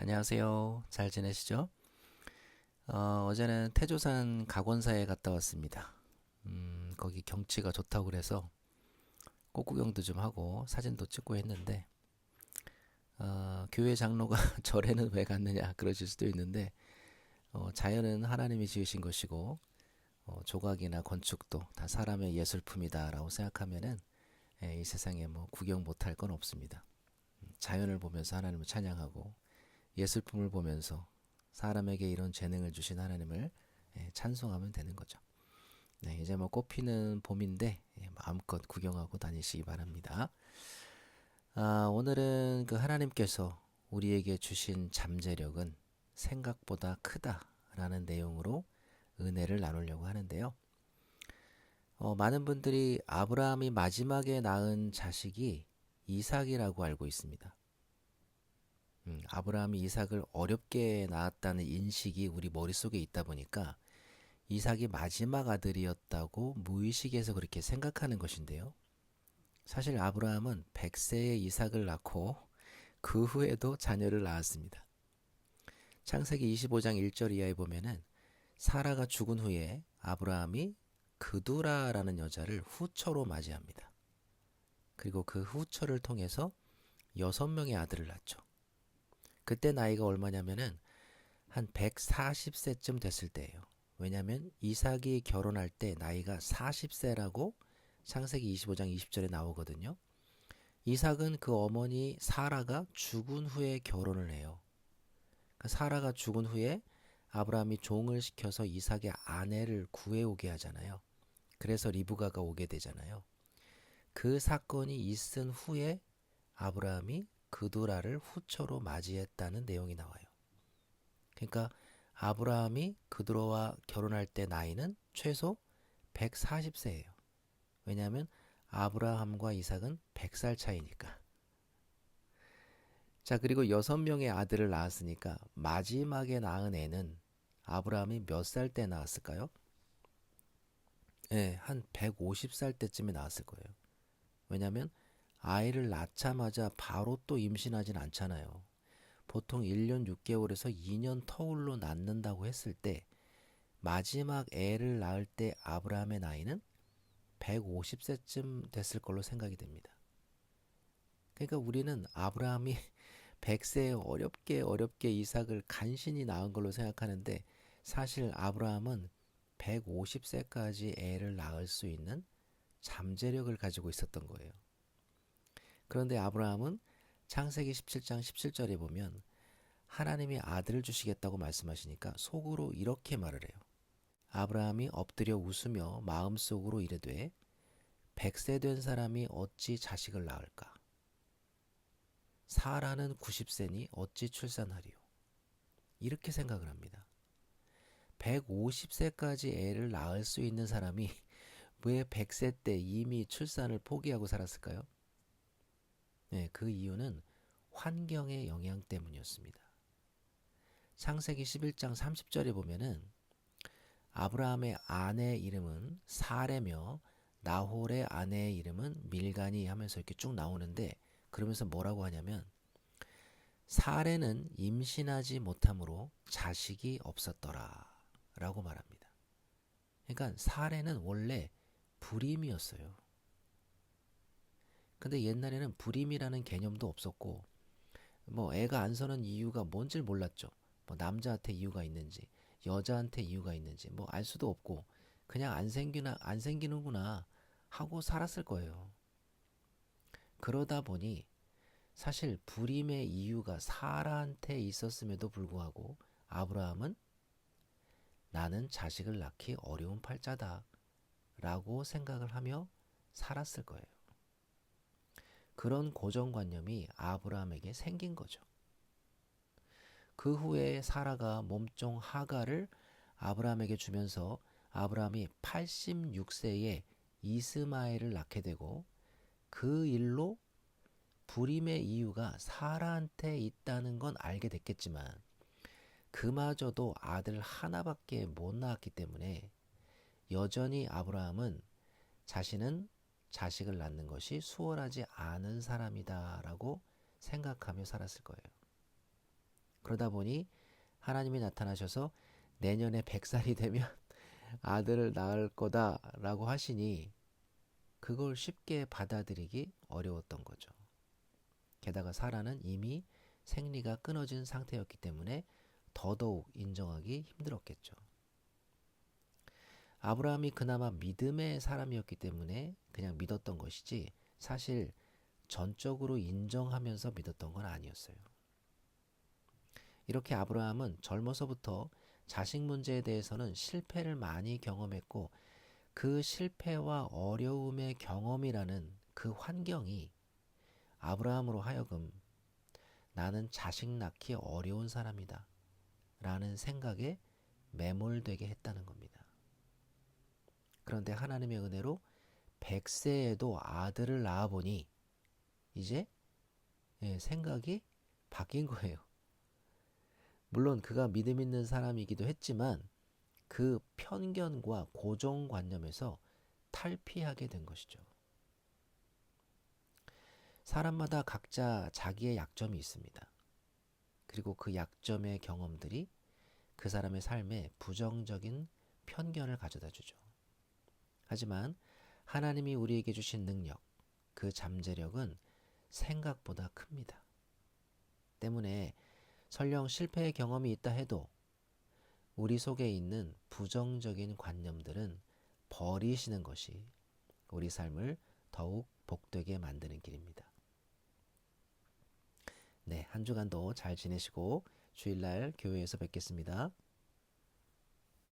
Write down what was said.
안녕하세요. 잘 지내시죠? 어제는 태조산 각원사에 갔다 왔습니다. 거기 경치가 좋다고 그래서 꽃구경도 좀 하고 사진도 찍고 했는데, 교회 장로가 절에는 왜 갔느냐 그러실 수도 있는데, 자연은 하나님이 지으신 것이고, 조각이나 건축도 다 사람의 예술품이다라고 생각하면은, 이 세상에 뭐 구경 못할 건 없습니다. 자연을 보면서 하나님을 찬양하고, 예술품을 보면서 사람에게 이런 재능을 주신 하나님을 찬송하면 되는 거죠. 네, 이제 뭐 꽃피는 봄인데 마음껏 구경하고 다니시기 바랍니다. 오늘은 그 하나님께서 우리에게 주신 잠재력은 생각보다 크다라는 내용으로 은혜를 나누려고 하는데요. 많은 분들이 아브라함이 마지막에 낳은 자식이 이삭이라고 알고 있습니다. 아브라함이 이삭을 어렵게 낳았다는 인식이 우리 머릿속에 있다 보니까 이삭이 마지막 아들이었다고 무의식에서 그렇게 생각하는 것인데요. 사실 아브라함은 100세에 이삭을 낳고 그 후에도 자녀를 낳았습니다. 창세기 25장 1절 이하에 보면은 사라가 죽은 후에 아브라함이 그두라라는 여자를 후처로 맞이합니다. 그리고 그 후처를 통해서 6명의 아들을 낳죠. 그때 나이가 얼마냐면은 한 140세쯤 됐을 때예요. 왜냐하면 이삭이 결혼할 때 나이가 40세라고 창세기 25장 20절에 나오거든요. 이삭은 그 어머니 사라가 죽은 후에 결혼을 해요. 사라가 죽은 후에 아브라함이 종을 시켜서 이삭의 아내를 구해오게 하잖아요. 그래서 리브가가 오게 되잖아요. 그 사건이 있은 후에 아브라함이 그두라를 후처로 맞이했다는 내용이 나와요. 그러니까 아브라함이 그두라와 결혼할 때 나이는 최소 140세예요. 왜냐하면 아브라함과 이삭은 100살 차이니까. 자, 그리고 6명의 아들을 낳았으니까 마지막에 낳은 애는 아브라함이 몇 살 때 낳았을까요? 네, 한 150살 때쯤에 낳았을 거예요. 왜냐하면 아이를 낳자마자 바로 또 임신하진 않잖아요. 보통 1년 6개월에서 2년 터울로 낳는다고 했을 때 마지막 애를 낳을 때 아브라함의 나이는 150세쯤 됐을 걸로 생각이 됩니다. 그러니까 우리는 아브라함이 100세에 어렵게 이삭을 간신히 낳은 걸로 생각하는데 사실 아브라함은 150세까지 애를 낳을 수 있는 잠재력을 가지고 있었던 거예요. 그런데 아브라함은 창세기 17장 17절에 보면 하나님이 아들을 주시겠다고 말씀하시니까 속으로 이렇게 말을 해요. 아브라함이 엎드려 웃으며 마음속으로 이르되 100세 된 사람이 어찌 자식을 낳을까? 사라는 90세니 어찌 출산하리요? 이렇게 생각을 합니다. 150세까지 애를 낳을 수 있는 사람이 왜 100세 때 이미 출산을 포기하고 살았을까요? 네, 그 이유는 환경의 영향 때문이었습니다. 창세기 11장 30절에 보면은 아브라함의 아내 이름은 사레며 나홀의 아내의 이름은 밀가니 하면서 이렇게 쭉 나오는데 그러면서 뭐라고 하냐면 사레는 임신하지 못함으로 자식이 없었더라 라고 말합니다. 그러니까 사레는 원래 불임이었어요. 근데 옛날에는 불임이라는 개념도 없었고 뭐 애가 안 서는 이유가 뭔지 몰랐죠. 뭐 남자한테 이유가 있는지 여자한테 이유가 있는지 뭐 알 수도 없고 그냥 안 생기는구나 하고 살았을 거예요. 그러다 보니 사실 불임의 이유가 사라한테 있었음에도 불구하고 아브라함은 나는 자식을 낳기 어려운 팔자다 라고 생각을 하며 살았을 거예요. 그런 고정관념이 아브라함에게 생긴 거죠. 그 후에 사라가 몸종 하가를 아브라함에게 주면서 아브라함이 86세에 이스마엘을 낳게 되고 그 일로 불임의 이유가 사라한테 있다는 건 알게 됐겠지만 그마저도 아들 하나밖에 못 낳았기 때문에 여전히 아브라함은 자신은 자식을 낳는 것이 수월하지 않은 사람이다 라고 생각하며 살았을 거예요. 그러다 보니 하나님이 나타나셔서 내년에 100살이 되면 아들을 낳을 거다라고 하시니 그걸 쉽게 받아들이기 어려웠던 거죠. 게다가 사라는 이미 생리가 끊어진 상태였기 때문에 더더욱 인정하기 힘들었겠죠. 아브라함이 그나마 믿음의 사람이었기 때문에 그냥 믿었던 것이지 사실 전적으로 인정하면서 믿었던 건 아니었어요. 이렇게 아브라함은 젊어서부터 자식 문제에 대해서는 실패를 많이 경험했고 그 실패와 어려움의 경험이라는 그 환경이 아브라함으로 하여금 나는 자식 낳기 어려운 사람이다 라는 생각에 매몰되게 했다는 겁니다. 그런데 하나님의 은혜로 100세에도 아들을 낳아보니 이제 생각이 바뀐 거예요. 물론 그가 믿음 있는 사람이기도 했지만 그 편견과 고정관념에서 탈피하게 된 것이죠. 사람마다 각자 자기의 약점이 있습니다. 그리고 그 약점의 경험들이 그 사람의 삶에 부정적인 편견을 가져다 주죠. 하지만 하나님이 우리에게 주신 능력, 그 잠재력은 생각보다 큽니다. 때문에 설령 실패의 경험이 있다 해도 우리 속에 있는 부정적인 관념들은 버리시는 것이 우리 삶을 더욱 복되게 만드는 길입니다. 네, 한 주간도 잘 지내시고 주일날 교회에서 뵙겠습니다.